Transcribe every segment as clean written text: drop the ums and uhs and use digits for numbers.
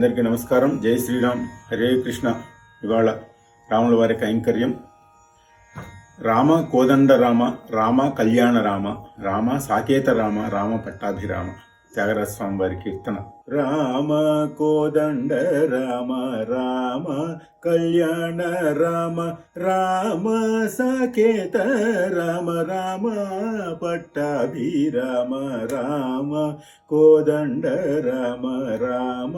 అందరికీ నమస్కారం. జై శ్రీరామ్, హరే కృష్ణ. ఇవాళ రాముల వారి కైంకర్యం. రామ కోదండ రామ, రామ కళ్యాణ రామ, రామ సాకేత రామ, రామ పట్టాభిరామ. త్యాగరాజ స్వామి వారి కీర్తన. రామ కోదండ రామ, రామ కళ్యాణ రామ, రామ సాకేత రామ, రామ పట్టాభిరామ, రామ కోదండ రామ, రామ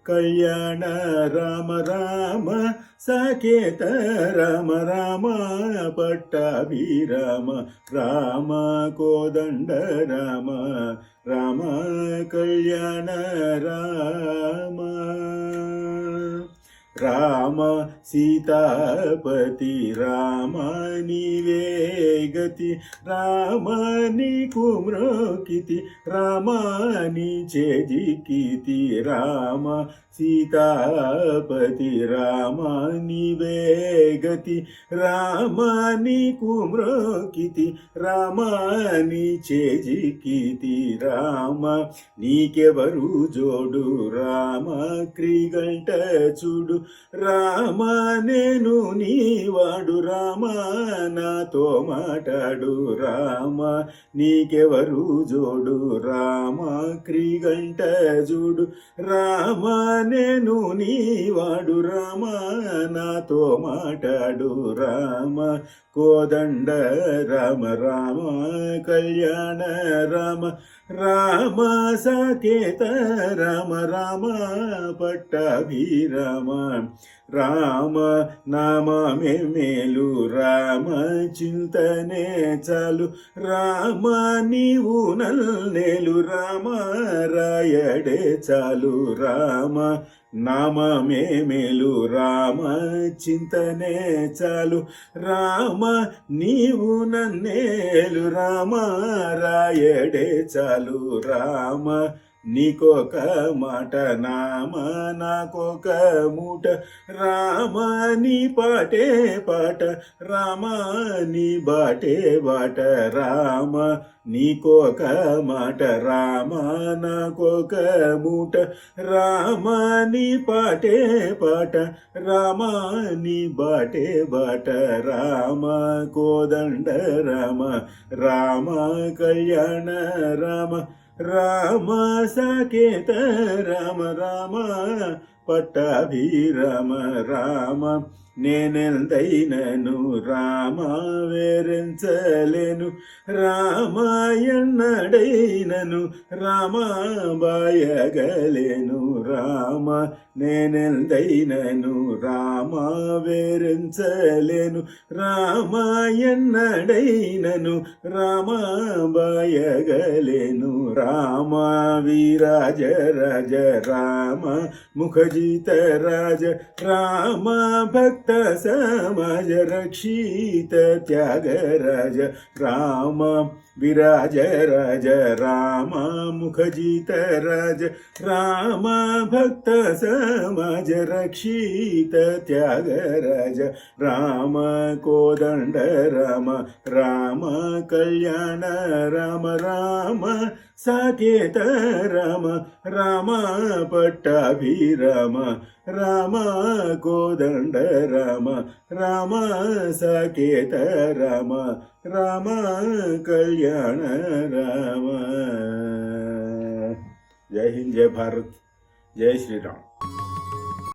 కళ్యాణ రామ, రామ సాకేత రామ, రామ పట్టాభిరామ, రామ కోదండ రామ, రామ కళ్యాణ రామ. రామ సీతాపతి రామ నీవే గతి, రామ నీకు మ్రోకితి, రామ నీ చేజికితి, రామ సీతాపతి రామ నీవే గతి, రామ నీకు మ్రోకితి, రామ నీ చేజికితి, రామ నీకెవరు జోడు, రామ క్రీగంట చూడు, రామ నేను నీవాడు, రామ నాతో మాటాడు, రామ నీకెవరు జోడు, రామ క్రీగంట చూడు, రామ నేను నీవాడు, రామ నాతో మాటాడు, రామ కోదండ రామ, రామ కళ్యాణ రామ, రామ సాకేత రామ, రామ పట్టాభిరామ. రామ నామమే మేలు, రామ చింతనే చాలు, రామ నీవు నల్నేలు, రామ రాయడే చాలు, రామ నామమే మేలు, రామ చింతనే చాలు, రామ నీవు నన్నేలు, రామ రాయడే చాలు, రామ నీకొక మాట నామ నాకొక మూట, రామ నీ పాటే పాట, రామ నీ బాటే బాట, రామ నీకొక మాట రామ నాకొక మూట, రామ నీ పాటే పాట, రామ నీ బాటే బాట, రామ కోదండ రామ, రామ కళ్యాణ రామ, రామ సాకేత రామ, రామ పట్టాభిరామ, రామ నేనెందైనను రామ వేరెంచలేను, రామ ఎన్నడైనను రామ బాయగలేను, రామ నేనెందైనను రామ వేరెంచలేను, రామ ఎన్నడైనను రామ బాయగలేను, రామ వీరాజ రాజ, రామ ముఖజిత రాజ, రామ భక్త సమాజ రక్షిత త్యాగరాజ, రామ విరాజ రాజ, రామ ముఖజిత రాజ, రామ భక్త సమాజ రక్షిత త్యాగరాజ, రామ కోదండ రామ, రామ కళ్యాణ రామ, రామ సాకేత రామ, రామ పట్టాభిరామ, రామ కోదండ రామ, రామ సాకేత రామ, రామ కళ్యాణ రామ. జై హింద్, జై భారత్, జై శ్రీరామ్.